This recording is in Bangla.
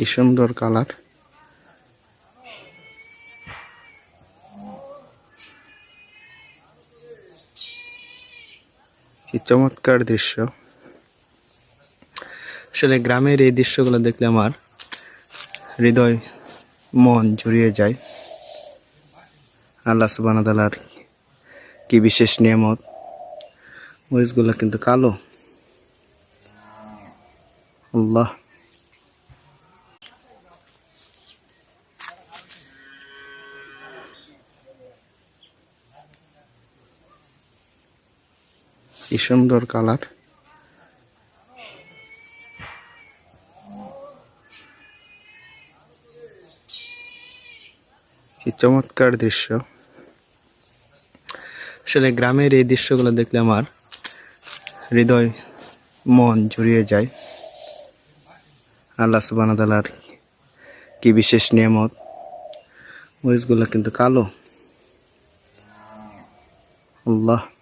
কি সুন্দর কালার। কি চমৎকার দৃশ্য। আসলে গ্রামের এই দৃশ্যগুলো দেখলে আমার হৃদয় মন জুড়িয়ে যায়। আল্লাহ সুবহানাহু ওয়া তাআলার কি বিশেষ নিয়ামত। মরিচগুলো কিন্তু কালো। আল্লাহ, কি সুন্দর কালার। কি চমৎকার দৃশ্য। আসলে গ্রামের এই দৃশ্যগুলো দেখলে আমার হৃদয় মন জুড়িয়ে যায়। আল্লাহ সুবহানাহু ওয়া তাআলার কি বিশেষ নিয়ামত। মরিচগুলো কিন্তু কালো। আল্লাহ।